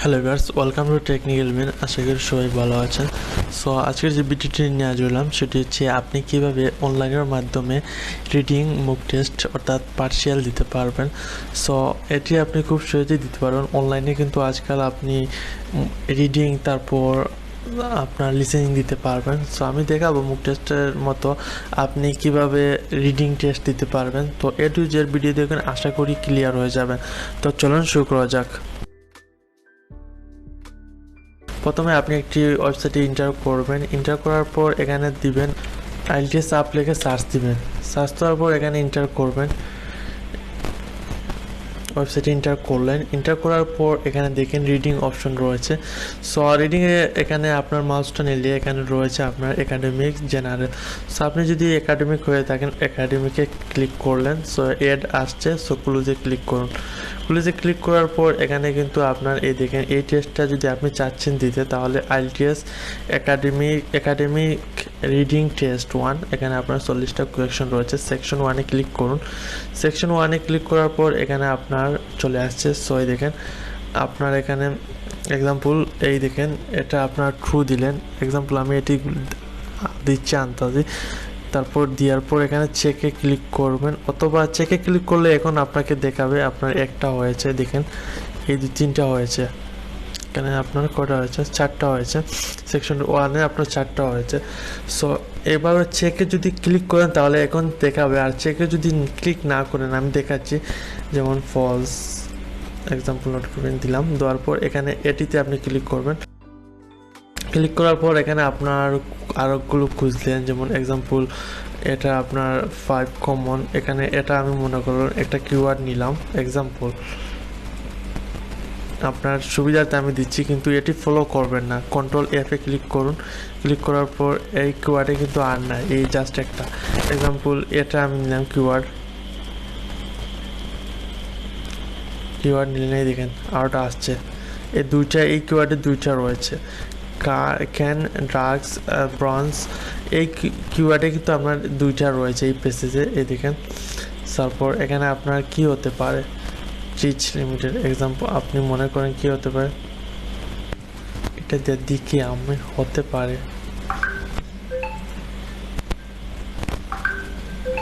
Hello viewers, welcome to Technical Men. আশা করি সবাই ভালো আছেন। সো আজকের যে ভিডিওটি নিয়ে আসলাম সেটি হচ্ছে আপনি কিভাবে অনলাইনের মাধ্যমে রিডিং মুক টেস্ট অর্থাৎ পার্শিয়াল দিতে পারবেন। সো এটি আপনি খুব সহজেই দিতে পারবেন অনলাইনে, কিন্তু আজকাল আপনি রিডিং তারপর আপনার লিসেনিং দিতে পারবেন। সো আমি দেখাবো মুক টেস্টের মতো আপনি কিভাবে রিডিং টেস্ট দিতে পারবেন। তো এ টু জেড ভিডিও দেখবেন, আশা করি ক্লিয়ার হয়ে যাবে। তো চলুন শুরু করা যাক। প্রথমে আপনি একটি ওয়েবসাইটে এন্টার করবেন। এন্টার করার পর এখানে দিবেন IELTS-Up লিখে সার্চ দিবেন। সার্চ দেওয়ার পর এখানে এন্টার করবেন। ওয়েবসাইটে এন্টার করলেন। এন্টার করার পর এখানে দেখেন রিডিং অপশন রয়েছে। সো রিডিংয়ে এখানে আপনার মাউসটা নিলে এখানে রয়েছে আপনার একাডেমিক জেনারেল। সো আপনি যদি একাডেমিক হয়ে থাকেন একাডেমিকে ক্লিক করলেন। সো এড আসছে, সো ক্লোজে ক্লিক করুন। ক্লোজে ক্লিক করার পর এখানে কিন্তু আপনার এই দেখেন এই টেস্টটা যদি আপনি চাচ্ছেন দিতে, তাহলে IELTS একাডেমিক রিডিং টেস্ট 1, এখানে আপনার 40টা কোয়েকশন রয়েছে। সেকশন 1-এ ক্লিক করুন। সেকশন 1-এ ক্লিক করার পর এখানে আপনার চলে আসছে। সো এই দেখেন আপনার এখানে এক্সাম্পল, এই দেখেন এটা আপনার ট্রু দিলেন। এক্সাম্পল আমি এটি দিচ্ছি আন্তাজি। তারপর দেওয়ার পর এখানে চেকে ক্লিক করবেন, অথবা চেকে ক্লিক করলে এখন আপনাকে দেখাবে আপনার একটা হয়েছে। দেখেন এই 2-3টা হয়েছে। এখানে আপনার কটা হয়েছে? 4টা হয়েছে। সেকশন 1-এ আপনার 4টা হয়েছে। সো এভাবে চেকে যদি ক্লিক করেন তাহলে এখন দেখাবে, আর চেকে যদি ক্লিক না করেন আমি দেখাচ্ছি, যেমন ফলস এক্সাম্পল নোট করবেন দিলাম। দেওয়ার পর এখানে এটিতে আপনি ক্লিক করবেন। ক্লিক করার পর এখানে আপনার আরোগুলো খুঁজলেন, যেমন এক্সাম্পল এটা আপনার 5 কমন। এখানে এটা আমি মনে করলাম একটা কিওয়ার্ড নিলাম এক্সাম্পল, আপনার সুবিধাতে আমি দিচ্ছি, কিন্তু এটি ফলো করবেন না। কন্ট্রোল F-এ ক্লিক করুন। ক্লিক করার পর এই কিওয়ার্ডে কিন্তু আর নাই, এই জাস্ট একটা এক্সাম্পল। এটা আমি নিলাম কিওয়ার্ড নিলেন, দেখেন আরোটা আসছে। এই দুইটা, এই কিওয়ার্ডে 2টা রয়েছে, ক্যান, ড্রাগস, ব্রঞ্জ। এই কিওয়ার্ডে কিন্তু আপনার 2টা রয়েছে এই পেসেজে, এই দেখেন। তারপর এখানে আপনার কি হতে পারে, চিজ লিমিটেড এক্সাম্পল আপনি মনে করেন কি হতে পারে, এটা দিকে আমি হতে পারে।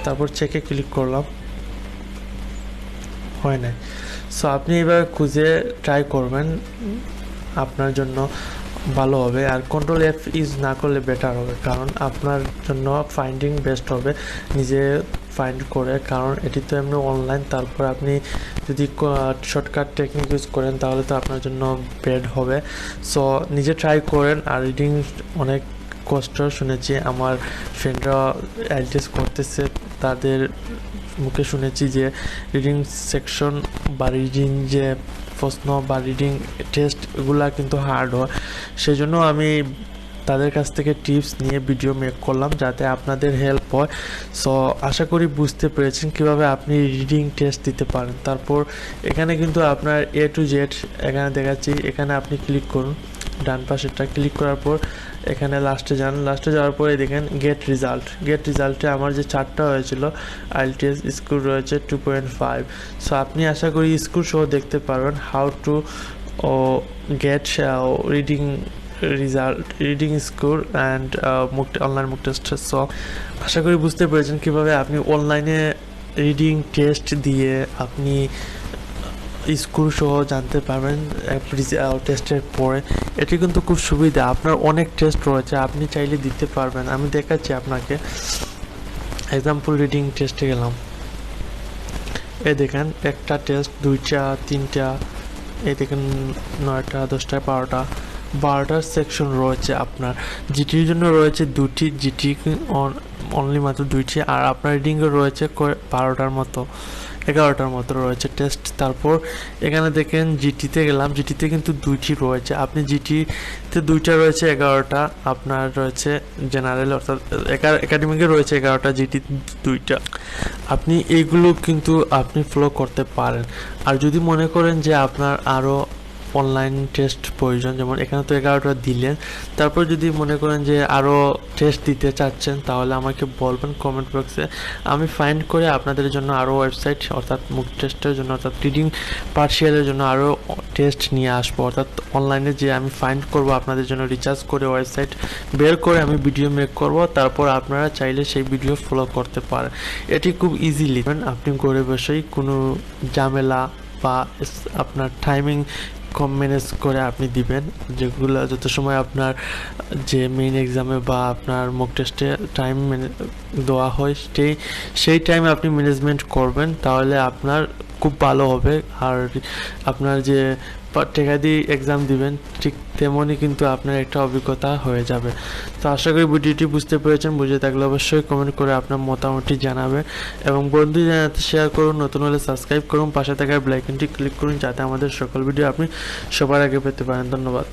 তারপর চেকে ক্লিক করলাম, হয় নাই। সো আপনি এবার খুঁজে ট্রাই করবেন, আপনার জন্য ভালো হবে। আর কন্ট্রোল F ইউজ না করলে বেটার হবে, কারণ আপনার জন্য ফাইন্ডিং বেস্ট হবে নিজে ফাইন্ড করে, কারণ এটি তো এমনি অনলাইন। তারপর আপনি যদি শর্টকাট টেকনিক ইউজ করেন তাহলে তো আপনার জন্য বেড হবে। সো নিজে ট্রাই করেন। আর রিডিং অনেক কষ্ট, শুনেছি আমার ফ্রেন্ডরা IELTS করতেছে, তাদের মুখে শুনেছি যে রিডিং সেকশন বা রিডিং যে প্রশ্ন বা রিডিং টেস্ট এগুলা কিন্তু হার্ড হয়। সেই জন্য আমি তাদের কাছ থেকে টিপস নিয়ে ভিডিও মেক করলাম যাতে আপনাদের হেল্প হয়। সো আশা করি বুঝতে পেরেছেন কিভাবে আপনি রিডিং টেস্ট দিতে পারেন। তারপর এখানে কিন্তু আপনার A to Z এখানে দেখাচ্ছি, এখানে আপনি ক্লিক করুন। ডান পাশেরটা ক্লিক করার পর এখানে লাস্টে যান। লাস্টে যাওয়ার পরে দেখেন গেট রিজাল্টে আমার যে 4টা হয়েছিল IELTS স্কোর রয়েছে 2.5। সো আপনি আশা করি স্কোর সহ দেখতে পারবেন how to get reading score and online mock test. So আশা করি বুঝতে পেরেছেন কীভাবে আপনি অনলাইনে রিডিং টেস্ট দিয়ে আপনি স্কোর সহ জানতে পারবেন টেস্টের পরে। এটি কিন্তু খুব সুবিধা, আপনার অনেক টেস্ট রয়েছে, আপনি চাইলে দিতে পারবেন। আমি দেখাচ্ছি আপনাকে, এক্সাম্পল রিডিং টেস্টে গেলাম, এই দেখেন একটা টেস্ট, 2টা, 3টা, এই দেখেন 9টা, 10টা, 12টার সেকশন রয়েছে। আপনার জিটির জন্য রয়েছে 2টি, জিটি অনলি মাত্র 2টি, আর আপনার রিডিংয়ে রয়েছে 12টার মতো, 11টার মতো রয়েছে টেস্ট। তারপর এখানে দেখেন জিটিতে গেলাম, জিটিতে কিন্তু 2টি রয়েছে। আপনি জিটিতে 2টা রয়েছে, 11টা আপনার রয়েছে জেনারেল, অর্থাৎ একাডেমিকে রয়েছে 11টা, জিটি 2টা। আপনি এইগুলো কিন্তু আপনি ফলো করতে পারেন। আর যদি মনে করেন যে আপনার আরও অনলাইন টেস্ট প্রয়োজন, যেমন এখানে তো 11টা দিলেন, তারপর যদি মনে করেন যে আরও টেস্ট দিতে চাচ্ছেন তাহলে আমাকে বলবেন কমেন্ট বক্সে, আমি ফাইন্ড করে আপনাদের জন্য আরও ওয়েবসাইট অর্থাৎ মুক টেস্টের জন্য অর্থাৎ রিডিং পার্শিয়ালের জন্য আরও টেস্ট নিয়ে আসবো, অর্থাৎ অনলাইনে যে আমি ফাইন্ড করব আপনাদের জন্য রিচার্জ করে ওয়েবসাইট বের করে আমি ভিডিও মেক করব, তারপর আপনারা চাইলে সেই ভিডিও ফলো করতে পারেন। এটি খুব ইজিলি আপনি ঘরে বসেই কোনো ঝামেলা বা আপনার টাইমিং কম ম্যানেজ করে আপনি দিবেন, যেগুলো যত সময় আপনার যে মেইন এক্সামে বা আপনার মক টেস্টে টাইম দেওয়া হয় সেই টাইমে আপনি ম্যানেজমেন্ট করবেন, তাহলে আপনার খুব ভালো হবে। আর আপনার যে টাকা দিয়ে এক্সাম দিবেন ঠিক তেমনই কিন্তু আপনার একটা অভিজ্ঞতা হয়ে যাবে। তো আশা করি ভিডিওটি বুঝতে পেরেছেন, বুঝে থাকলে অবশ্যই কমেন্ট করে আপনার মতামতটি জানাবেন এবং বন্ধু জানাতে শেয়ার করুন, নতুন হলে সাবস্ক্রাইব করুন, পাশে থাকা বেল আইকনটি ক্লিক করুন যাতে আমাদের সকল ভিডিও আপনি সবার আগে পেতে পারেন। ধন্যবাদ।